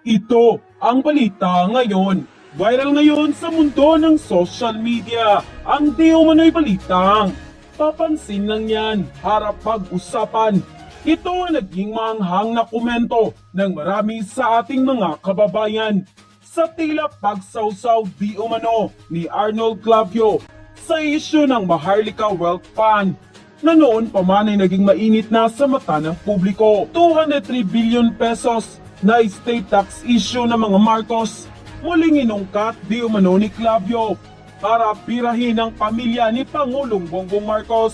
Ito ang balita ngayon. Viral ngayon sa mundo ng social media ang di umano'y balitang papansin lang yan, harap pag-usapan. Ito ang naging maanghang na komento ng marami sa ating mga kababayan sa tila pagsawsaw di umano ni Arnold Clavio sa isyu ng Maharlika Wealth Fund na noon pa man ay naging mainit na sa mata ng publiko. 203 billion pesos na estate tax issue ng mga Marcos muling inungkat di umano ni Clavio para pirahin ang pamilya ni Pangulong Bongbong Marcos.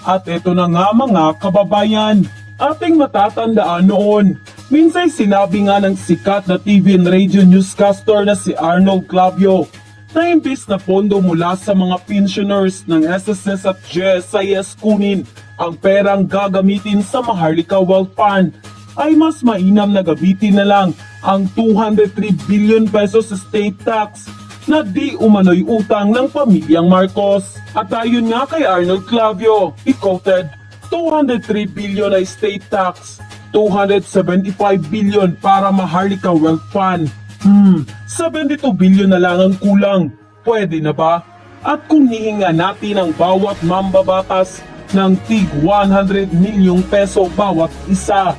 At ito na nga mga kababayan, ating matatandaan noon. Minsan sinabi nga ng sikat na TV and radio newscaster na si Arnold Clavio na imbis na pondo mula sa mga pensioners ng SSS at GSIS kunin ang perang gagamitin sa Maharlika Wealth Fund, ay mas mainam na gamitin na lang ang 203 billion pesos estate tax na di umano'y utang ng pamilyang Marcos. At ayon nga kay Arnold Clavio, i-quoted, 203 billion na estate tax, 275 billion para Maharlika Wealth Fund. 72 billion na lang ang kulang. Pwede na ba? At kung hihinga natin ang bawat mambabatas ng tig 100 milyong peso bawat isa,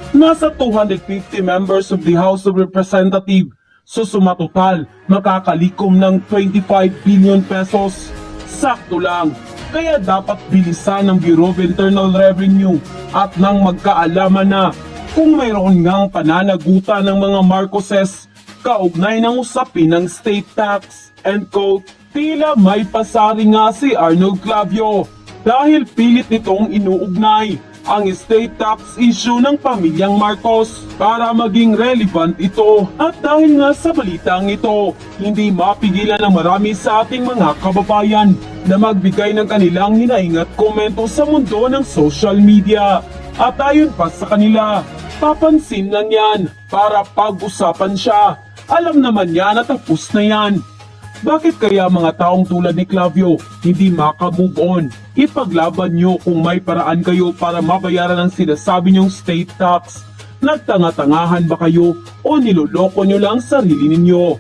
nasa 250 members of the House of Representatives. So sumatotal, makakalikom ng 25 billion pesos. Sakto lang. Kaya dapat bilisan ng Bureau of Internal Revenue at nang magkaalaman na kung mayroon ngang pananagutan ng mga Marcoses kaugnay ng usapin ng state tax. End quote. Tila may pasari nga si Arnold Clavio dahil pilit nitong inuugnay ang estate tax issue ng pamilyang Marcos para maging relevant ito. At dahil nga sa balitang ito, hindi mapigilan ng marami sa ating mga kababayan na magbigay ng kanilang hinaing at komento sa mundo ng social media. At ayon pa sa kanila, papansin lang yan para pag-usapan siya. Alam naman niya na tapos na yan. Bakit kaya mga taong tulad ni Clavio hindi maka-move on? Ipaglaban nyo kung may paraan kayo para mabayaran ang sinasabi nyong state tax. Nagtanga-tangahan ba kayo o niloloko nyo lang sarili ninyo?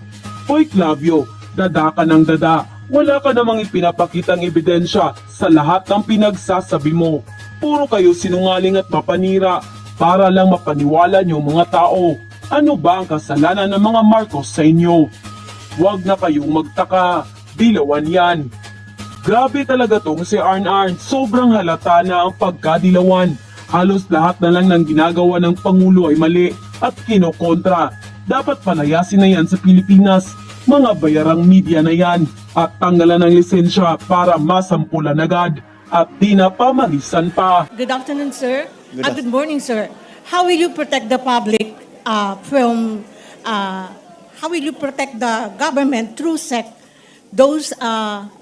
Hoy Clavio, dada ka ng dada. Wala ka namang ipinapakitang ebidensya sa lahat ng pinagsasabi mo. Puro kayo sinungaling at mapanira para lang mapaniwala nyo mga tao. Ano ba ang kasalanan ng mga Marcos sa inyo? Huwag na kayong magtaka, dilawan yan. Grabe talaga tong si Arn. Sobrang halata na ang pagkadilawan. Halos lahat na lang ng ginagawa ng Pangulo ay mali at kinokontra. Dapat palayasin na yan sa Pilipinas. Mga bayarang media na yan at tanggalan ng lisensya para masampulan agad at di na pamalisan pa. Good afternoon, sir. Good morning, sir. How will you protect the public from... how will you protect the government through those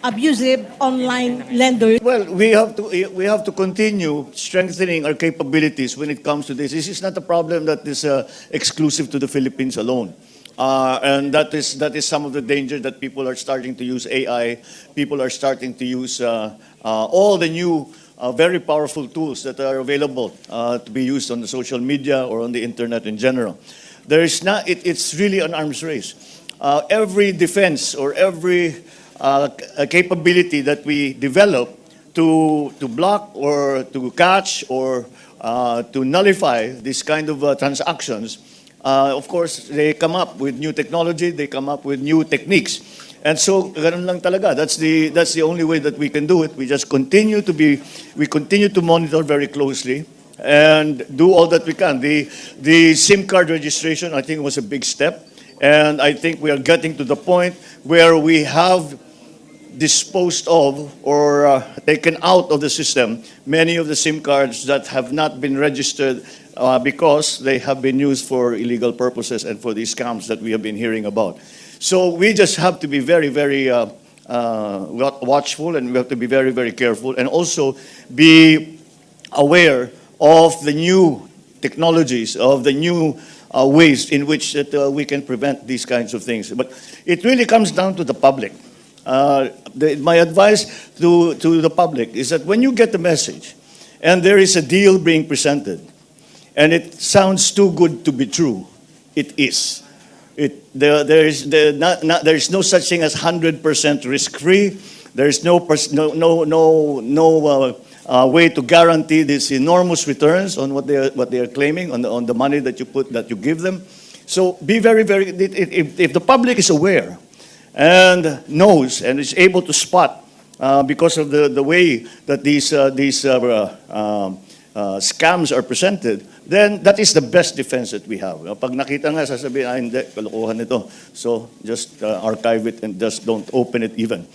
abusive online lenders? Well, we have to continue strengthening our capabilities when it comes to this. This is not a problem that is exclusive to the Philippines alone. And that is some of the danger that people are starting to use AI. People are starting to use all the new very powerful tools that are available to be used on the social media or on the internet in general. It's really an arms race. Every defense or every capability that we develop to block or to catch or to nullify this kind of transactions, of course, they come up with new technology, they come up with new techniques. And so, ganun lang talaga. That's the only way that we can do it. We just continue to monitor very closely and do all that we can. The SIM card registration, I think, was a big step. And I think we are getting to the point where we have disposed of or taken out of the system many of the SIM cards that have not been registered because they have been used for illegal purposes and for these scams that we have been hearing about. So we just have to be very, very watchful, and we have to be very, very careful, and also be aware of the new technologies, of the new ways in which that, we can prevent these kinds of things. But it really comes down to the public. My advice to the public is that when you get the message and there is a deal being presented and it sounds too good to be true, it is. There is no such thing as 100% risk-free. There is no way to guarantee these enormous returns on what they are claiming on the money that you give them. So be very, very. If the public is aware and knows and is able to spot because of the way that these scams are presented, then that is the best defense that we have. Pag nakita nga, sasabihin, hindi, kalokohan ito. So just archive it and just don't open it even.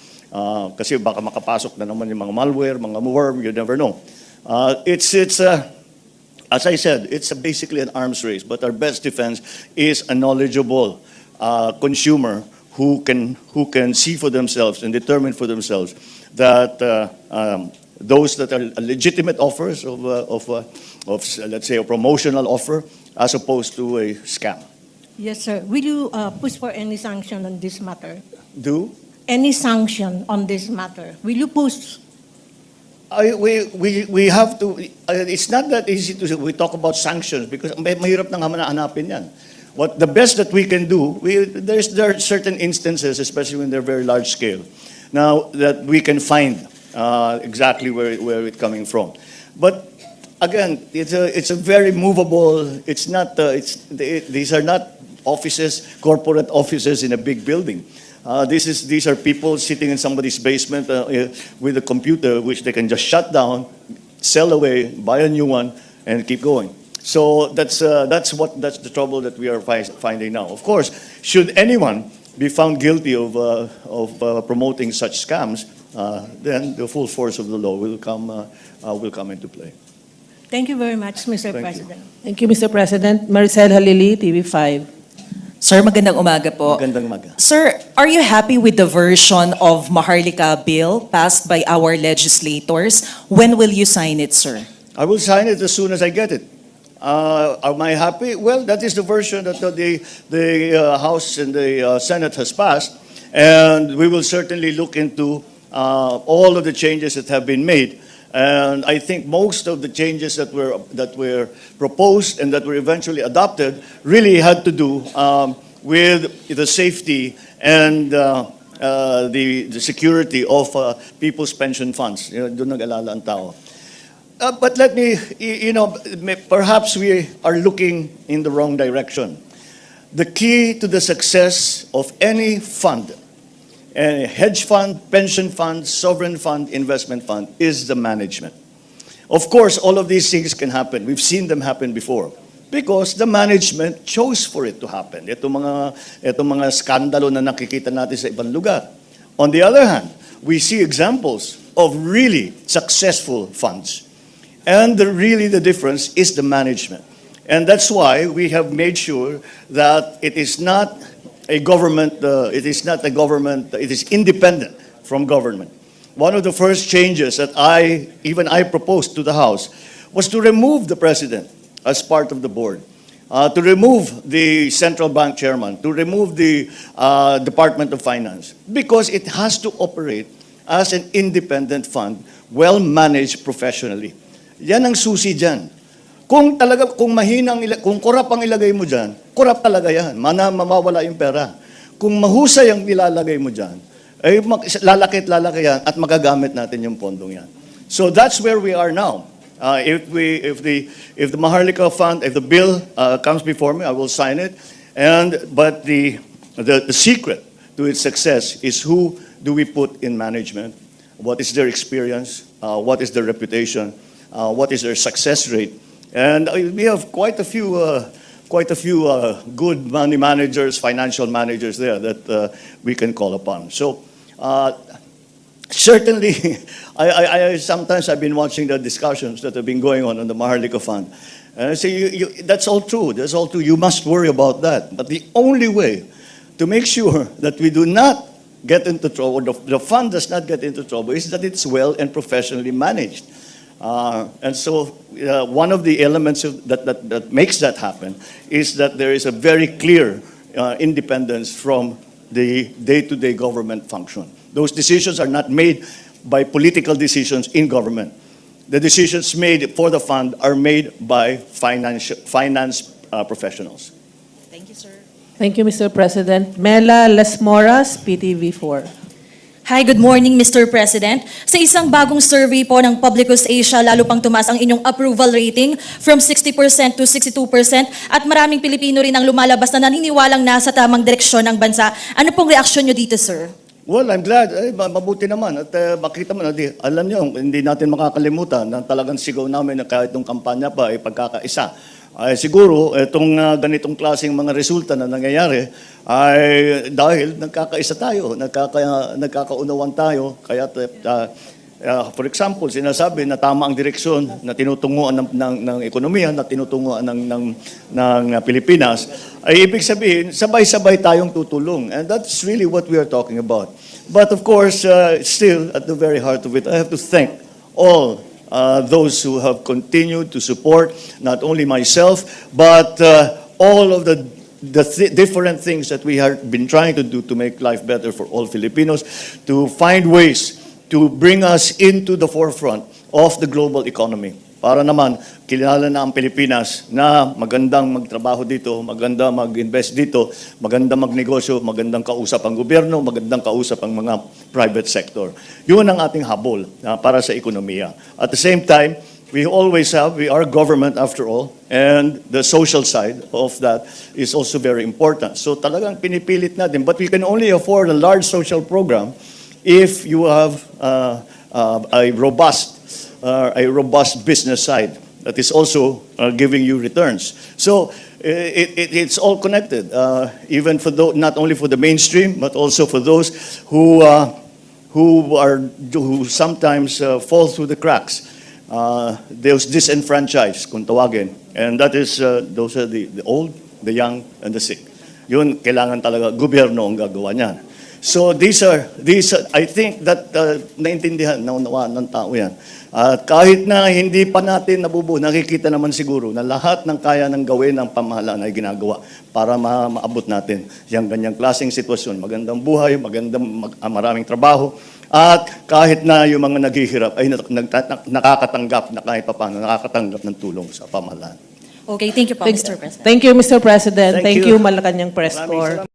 Kasi baka makapasok na naman yung mga malware, mga worm, you never know. As I said, it's basically an arms race, but our best defense is a knowledgeable consumer who can see for themselves and determine for themselves that those that are legitimate offers of let's say a promotional offer as opposed to a scam. Yes, sir. Will you push for any sanction on this matter? Do? Any sanction on this matter? Will you push? We have to. It's not that easy to say. We talk about sanctions because mahirap nang hanapin yan. What the best that we can do, there are certain instances, especially when they're very large scale, now that we can find exactly where it's coming from. But again, it's a very movable. It's not. These are not offices, corporate offices in a big building. These are people sitting in somebody's basement with a computer, which they can just shut down, sell away, buy a new one, and keep going. So that's the trouble that we are finding now. Of course, should anyone be found guilty of promoting such scams, then the full force of the law will come into play. Thank you very much, Mr. Thank you. President. Thank you, Mr. President. Maricel Halili, TV5. Sir, magandang umaga po. Magandang umaga. Sir, are you happy with the version of Maharlika bill passed by our legislators? When will you sign it, sir? I will sign it as soon as I get it. Am I happy? Well, that is the version that the House and the Senate has passed, and we will certainly look into all of the changes that have been made. And I think most of the changes that were proposed and that were eventually adopted really had to do with the safety and the security of people's pension funds. Doon nag-alala ang tao. But let me, perhaps we are looking in the wrong direction. The key to the success of any fund, a hedge fund, pension fund, sovereign fund, investment fund, is the management. Of course, all of these things can happen. We've seen them happen before because the management chose for it to happen. Itong mga skandalo na nakikita natin sa ibang lugar. On the other hand, we see examples of really successful funds. And really the difference is the management. And that's why we have made sure that it is not a government, it is independent from government. One of the first changes that I proposed to the House was to remove the president as part of the board, to remove the central bank chairman, to remove the Department of Finance, because it has to operate as an independent fund, well managed professionally. Yan ang susi dyan. Kung korap ang ilagay mo dyan, korap talaga yan. Mamawala yung pera. Kung mahusay ang nilalagay mo dyan, ay lalaki yan at magagamit natin yung pondong yan. So that's where we are now. If the Maharlika Fund, if the bill comes before me, I will sign it. But the secret to its success is who do we put in management? What is their experience? What is their reputation? What is their success rate? And we have quite a few good money managers, financial managers there that we can call upon. So certainly, I sometimes I've been watching the discussions that have been going on the Maharlika Fund, and I say that's all true. That's all true. You must worry about that. But the only way to make sure that we do not get into trouble, the fund does not get into trouble, is that it's well and professionally managed. And so one of the elements that makes that happen is that there is a very clear independence from the day-to-day government function. Those decisions are not made by political decisions in government. The decisions made for the fund are made by finance professionals. Thank you, sir. Thank you, Mr. President. Mela Las Moras, PTV4. Hi, good morning, Mr. President. Sa isang bagong survey po ng Publicus Asia, lalo pang tumaas ang inyong approval rating from 60% to 62% at maraming Pilipino rin ang lumalabas na naniniwalang nasa tamang direksyon ang bansa. Ano pong reaksyon nyo dito, sir? Well, I'm glad. Mabuti naman. At makita mo na, alam niyo, hindi natin makakalimutan na talagang sigaw namin na kahit nung kampanya pa ay pagkakaisa. Ay siguro, itong ganitong klaseng mga resulta na nangyayari ay dahil nagkakaisa tayo, nagkakaunawan tayo. Kaya, for example, sinasabi na tama ang direksyon na tinutunguan ng ekonomiya, na tinutunguan ng Pilipinas, ay ibig sabihin, sabay-sabay tayong tutulong. And that's really what we are talking about. But of course, still, at the very heart of it, I have to thank all those who have continued to support not only myself, but all of the different things that we have been trying to do to make life better for all Filipinos, to find ways to bring us into the forefront of the global economy. Para naman, kilala na ang Pilipinas na magandang magtrabaho dito, maganda mag-invest dito, maganda magnegosyo, magandang kausap ang gobyerno, magandang kausap ang mga private sector. Yun ang ating habol para sa ekonomiya. At the same time, we are government after all, and the social side of that is also very important. So talagang pinipilit natin, but we can only afford a large social program if you have a robust business side that is also giving you returns. So it's all connected, even for not only for the mainstream, but also for those who sometimes fall through the cracks. Those disenfranchised, kung tawagin, and that is those are the old, the young, and the sick. Yun kailangan talaga gobyerno ang gagawa niyan. So these are I think that naintindihan ng tao yan. At kahit na hindi pa natin nakikita naman siguro na lahat ng kaya ng gawin ng pamahalaan ay ginagawa para maabot natin yung ganyang klaseng sitwasyon. Magandang buhay, maraming trabaho, at kahit na yung mga naghihirap ay nakakatanggap na kahit paano, nakakatanggap ng tulong sa pamahalaan. Okay, thank you po, Mr. President. Thank you, Mr. President. Thank Thank you. you, Malacanang Press Maraming Corps. salamat.